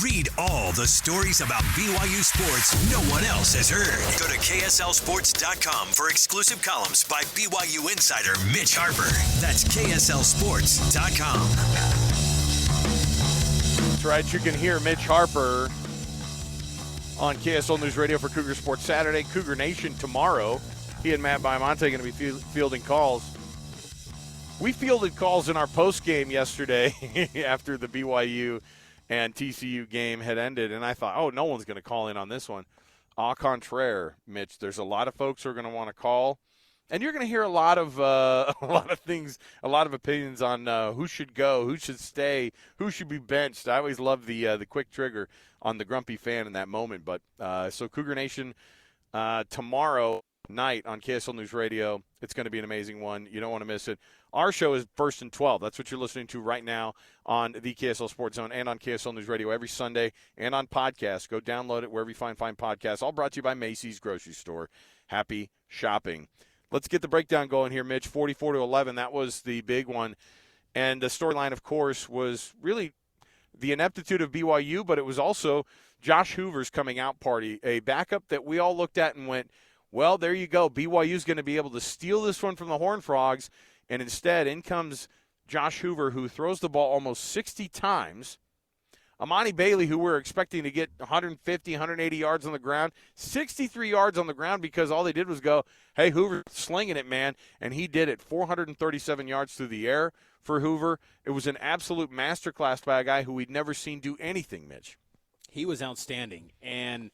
Read all the stories about BYU sports no one else has heard. Go to KSLSports.com for exclusive columns by BYU insider Mitch Harper. That's KSLSports.com. That's right. You can hear Mitch Harper on KSL News Radio for Cougar Sports Saturday. Cougar Nation tomorrow. He and Matt Baiamonte are going to be fielding calls. We fielded calls in our postgame yesterday after the BYU and TCU game had ended, and I thought, oh, no one's going to call in on this one. Au contraire, Mitch. There's a lot of folks who are going to want to call, and you're going to hear a lot of things, a lot of opinions on who should go, who should stay, who should be benched. I always love the quick trigger on the grumpy fan in that moment. But so Cougar Nation tomorrow night on KSL News Radio. It's going to be an amazing one. You don't want to miss it. Our show is 1st and 12. That's what you're listening to right now on the KSL Sports Zone and on KSL News Radio every Sunday and on podcast. Go download it wherever you find podcasts. All brought to you by Macy's Grocery Store. Happy shopping. Let's get the breakdown going here, Mitch. 44-11, that was the big one. And the storyline, of course, was really the ineptitude of BYU, but it was also Josh Hoover's coming out party, a backup that we all looked at and went, well, there you go. BYU's going to be able to steal this one from the Horned Frogs, and instead in comes Josh Hoover, who throws the ball almost 60 times. Amani Bailey, who we're expecting to get 150, 180 yards on the ground, 63 yards on the ground because all they did was go, hey, Hoover, slinging it, man, and he did it. 437 yards through the air for Hoover. It was an absolute masterclass by a guy who we'd never seen do anything, Mitch. He was outstanding, and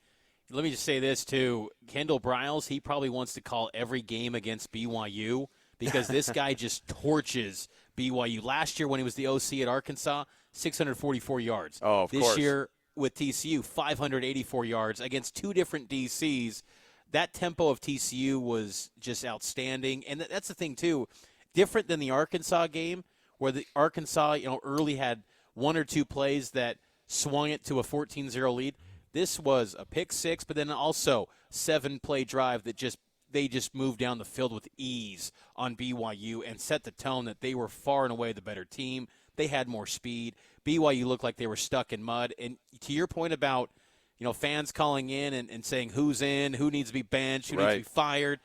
let me just say this, too. Kendall Briles, he probably wants to call every game against BYU because this guy just torches BYU. Last year when he was the OC at Arkansas, 644 yards. Oh, of course. This year with TCU, 584 yards against two different DCs. That tempo of TCU was just outstanding. And that's the thing, too. Different than the Arkansas game where the Arkansas, early had one or two plays that swung it to a 14-0 lead. This was a pick six, but then also 7-play drive that they just moved down the field with ease on BYU and set the tone that they were far and away the better team. They had more speed. BYU looked like they were stuck in mud. And to your point about, fans calling in and saying who's in, who needs to be benched, who needs to be fired,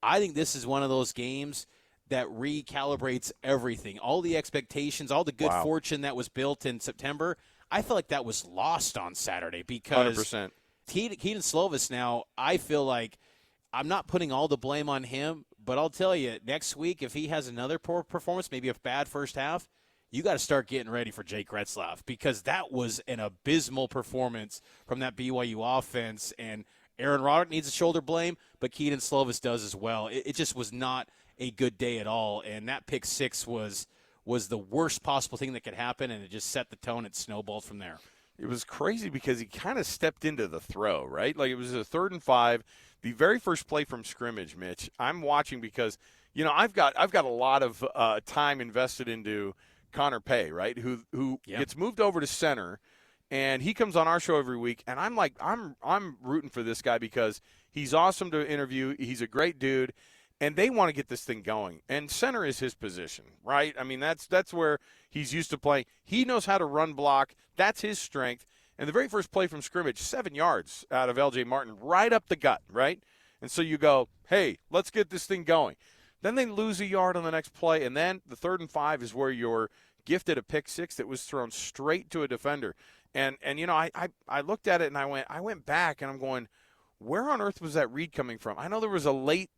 I think this is one of those games that recalibrates everything. All the expectations, all the good fortune that was built in September, I feel like that was lost on Saturday because 100%. Keaton Slovis now, I feel like I'm not putting all the blame on him, but I'll tell you, next week if he has another poor performance, maybe a bad first half, you got to start getting ready for Jake Retzlaff because that was an abysmal performance from that BYU offense. And Aaron Roderick needs a shoulder blame, but Keaton Slovis does as well. It just was not a good day at all, and that pick six was the worst possible thing that could happen, and it just set the tone. It snowballed from there. It was crazy because he kind of stepped into the throw, right? Like it was a 3rd and 5, the very first play from scrimmage, Mitch. I'm watching because, I've got a lot of time invested into Connor Pay, right, who gets moved over to center, and he comes on our show every week, and I'm like, I'm rooting for this guy because he's awesome to interview. He's a great dude. And they want to get this thing going. And center is his position, right? I mean, that's where he's used to playing. He knows how to run block. That's his strength. And the very first play from scrimmage, 7 yards out of L.J. Martin, right up the gut, right? And so you go, hey, let's get this thing going. Then they lose a yard on the next play, and then the 3rd and 5 is where you're gifted a pick six that was thrown straight to a defender. And I looked at it, and I went back, and I'm going, where on earth was that read coming from? I know there was a late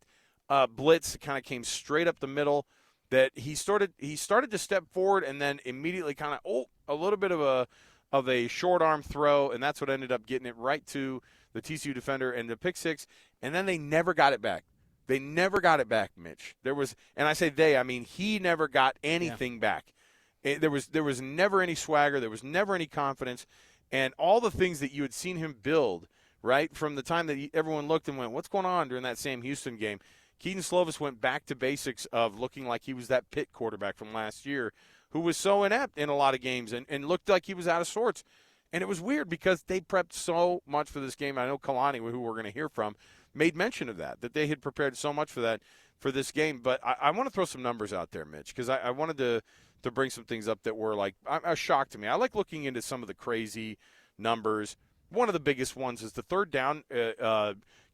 blitz that kind of came straight up the middle that he started to step forward and then immediately kind of a little bit of a short arm throw, and that's what ended up getting it right to the TCU defender and the pick six, and then they never got it back. They never got it back, Mitch. There was, and I say they, I mean he never got anything back. There was never any swagger, there was never any confidence, and all the things that you had seen him build, right, from the time that everyone looked and went, what's going on during that Sam Houston game? Keaton Slovis went back to basics of looking like he was that Pitt quarterback from last year who was so inept in a lot of games and looked like he was out of sorts. And it was weird because they prepped so much for this game. I know Kalani, who we're going to hear from, made mention of that they had prepared so much for this game. But I want to throw some numbers out there, Mitch, because I wanted to bring some things up that were like a shock to me. I like looking into some of the crazy numbers. One of the biggest ones is the third down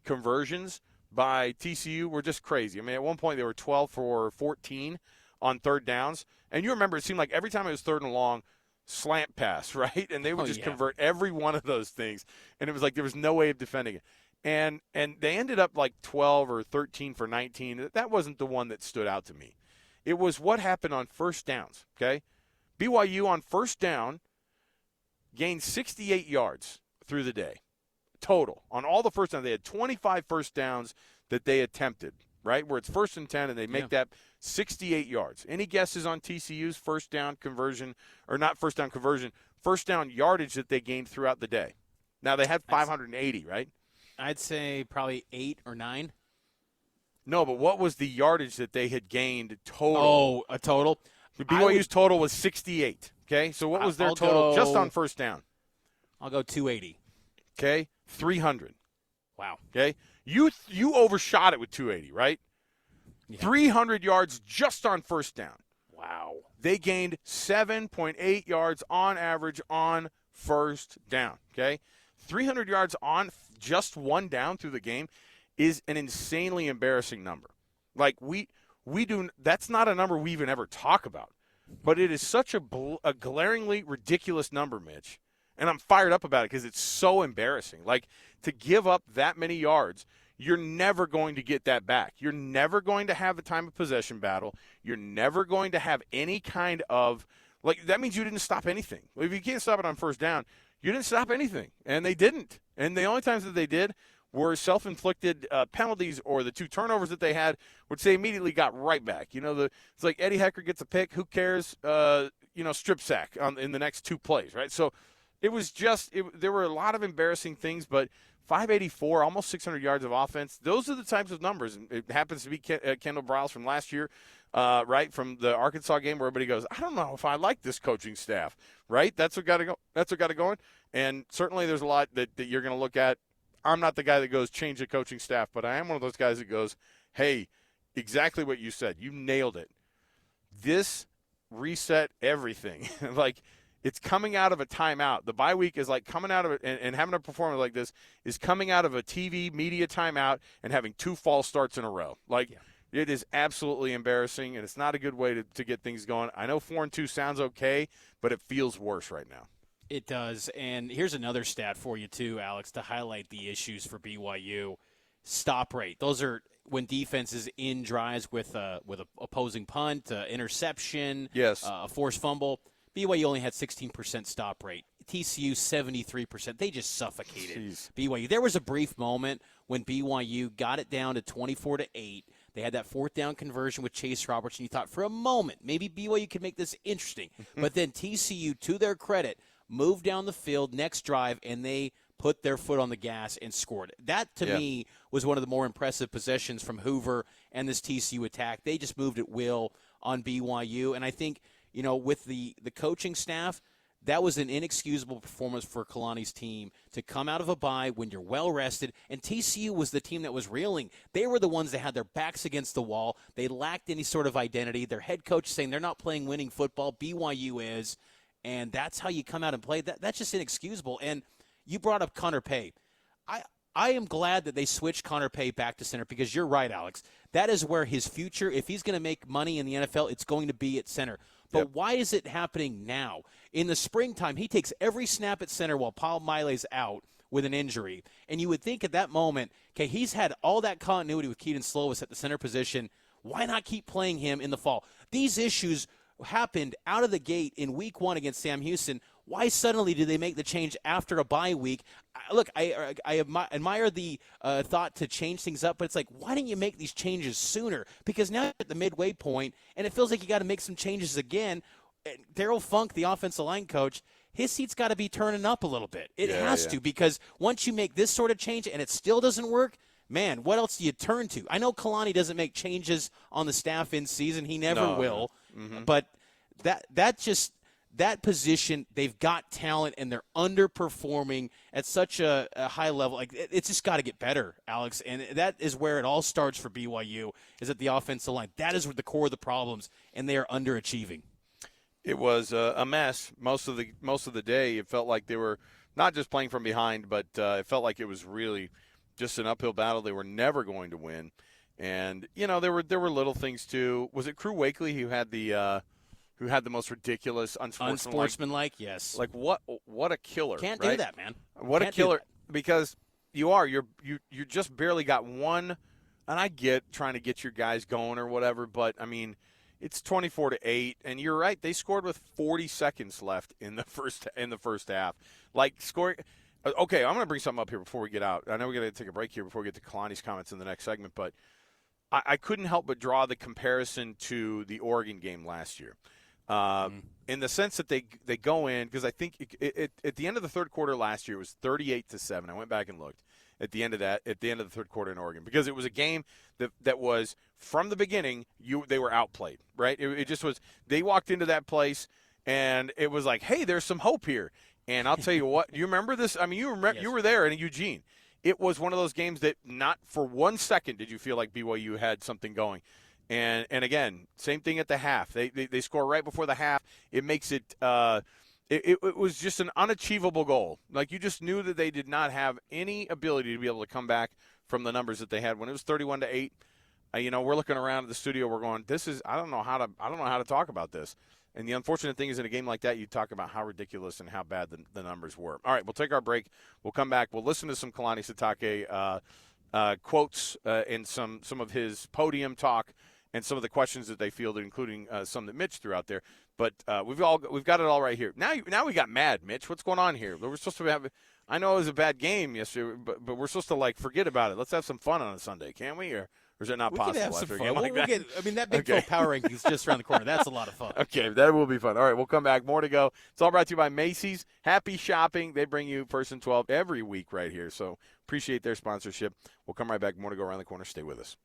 conversions by TCU were just crazy. I mean, at one point they were 12 for 14 on third downs. And you remember it seemed like every time it was third and long, slant pass, right? And they would just convert every one of those things. And it was like there was no way of defending it. And they ended up like 12 or 13 for 19. That wasn't the one that stood out to me. It was what happened on first downs, okay? BYU on first down gained 68 yards through the day total. On all the first downs, they had 25 first downs that they attempted, right, where it's 1st and 10, and they make that 68 yards. Any guesses on TCU's first down conversion, or not first down conversion, first down yardage that they gained throughout the day? Now, they had 580, right? I'd say probably 8 or 9. No, but what was the yardage that they had gained total? Oh, a total? The BYU's total was 68, okay? So what was their total just on first down? I'll go 280. Okay, 300. Wow. Okay, you overshot it with 280, right? Yeah. 300 yards just on first down. Wow. They gained 7.8 yards on average on first down. Okay, 300 yards on just one down through the game is an insanely embarrassing number. Like we do, that's not a number we even ever talk about, but it is such a glaringly ridiculous number, Mitch. And I'm fired up about it because it's so embarrassing. Like, to give up that many yards, you're never going to get that back. You're never going to have a time of possession battle. You're never going to have any kind of, like, that means you didn't stop anything. If you can't stop it on first down, you didn't stop anything. And they didn't. And the only times that they did were self-inflicted penalties or the 2 turnovers that they had, which they immediately got right back. You know, it's like Eddie Hecker gets a pick. Who cares? Strip sack in the next 2 plays, right? So, it was just there were a lot of embarrassing things, but 584, almost 600 yards of offense, those are the types of numbers. And it happens to be Kendall Briles from last year, right, from the Arkansas game where everybody goes, I don't know if I like this coaching staff, right? That's what got to go. That's what got to go in. And certainly there's a lot that you're going to look at. I'm not the guy that goes change the coaching staff, but I am one of those guys that goes, hey, exactly what you said. You nailed it. This reset everything. Like, it's coming out of a timeout. The bye week is like coming out of it, and having a performance like this is coming out of a TV media timeout and having 2 false starts in a row. Like, it is absolutely embarrassing, and it's not a good way to get things going. I know 4-2 sounds okay, but it feels worse right now. It does. And here's another stat for you, too, Alex, to highlight the issues for BYU. Stop rate. Those are when defense is in drives with a opposing punt, interception, a forced fumble. BYU only had 16% stop rate. TCU, 73%. They just suffocated BYU. There was a brief moment when BYU got it down to 24-8. They had that 4th down conversion with Chase Roberts, and you thought for a moment maybe BYU could make this interesting. But then TCU, to their credit, moved down the field next drive, and they put their foot on the gas and scored. That, to me, was one of the more impressive possessions from Hoover and this TCU attack. They just moved at will on BYU, and I think – with the coaching staff, that was an inexcusable performance for Kalani's team to come out of a bye when you're well-rested. And TCU was the team that was reeling. They were the ones that had their backs against the wall. They lacked any sort of identity. Their head coach saying they're not playing winning football. BYU is. And that's how you come out and play. That's just inexcusable. And you brought up Connor Pay. I am glad that they switched Connor Pay back to center because you're right, Alex. That is where his future, if he's going to make money in the NFL, it's going to be at center. But why is it happening now? In the springtime, he takes every snap at center while Paul Miley's out with an injury. And you would think at that moment, okay, he's had all that continuity with Keaton Slovis at the center position. Why not keep playing him in the fall? These issues happened out of the gate in week 1 against Sam Houston. Why suddenly did they make the change after a bye week? Look, I admire the thought to change things up, but it's like, why didn't you make these changes sooner? Because now you're at the midway point, and it feels like you got to make some changes again. Daryl Funk, the offensive line coach, his seat's got to be turning up a little bit. It has to, because once you make this sort of change and it still doesn't work, man, what else do you turn to? I know Kalani doesn't make changes on the staff in season. He never will. Mm-hmm. But that position, they've got talent, and they're underperforming at such a high level. Like, it's just got to get better, Alex. And that is where it all starts for BYU, is at the offensive line. That is the core of the problems, and they are underachieving. It was a mess most of the day. It felt like they were not just playing from behind, but it felt like it was really just an uphill battle. They were never going to win. And, there were little things, too. Was it Crew Wakely who had the most ridiculous unsportsmanlike? Yes. Like, what a killer. Can't right? do that, man. What Can't a killer. Because you just barely got one, and I get trying to get your guys going or whatever, but, I mean, it's 24-8, and you're right. They scored with 40 seconds left in the first half. Like, scoring – okay, I'm going to bring something up here before we get out. I know we're going to take a break here before we get to Kalani's comments in the next segment, but I couldn't help but draw the comparison to the Oregon game last year. In the sense that they go in, because I think at the end of the third quarter last year it was 38-7. I went back and looked at the end of the third quarter in Oregon, because it was a game that was from the beginning they were outplayed, right? It just was. They walked into that place and it was like, hey, there's some hope here. And I'll tell you what, you remember this? I mean, Yes. You were there in Eugene. It was one of those games that not for 1 second did you feel like BYU had something going. And again, same thing at the half. They score right before the half. It makes it it was just an unachievable goal. Like, you just knew that they did not have any ability to be able to come back from the numbers that they had when it was 31-8. We're looking around at the studio. We're going, I don't know how to talk about this. And the unfortunate thing is, in a game like that, you talk about how ridiculous and how bad the numbers were. All right, we'll take our break. We'll come back. We'll listen to some Kalani Sitake quotes and some of his podium talk and some of the questions that they fielded, including some that Mitch threw out there. But we've got it all right here. Now we got mad, Mitch. What's going on here? We're supposed to have. I know it was a bad game yesterday, but we're supposed to forget about it. Let's have some fun on a Sunday, can't we? Or is it not possible? We can have some after a fun. game like that? That Big 12 power ranking is just around the corner. That's a lot of fun. Okay, that will be fun. All right, we'll come back. More to go. It's all brought to you by Macy's. Happy shopping. They bring you First and 12 every week right here. So appreciate their sponsorship. We'll come right back. More to go around the corner. Stay with us.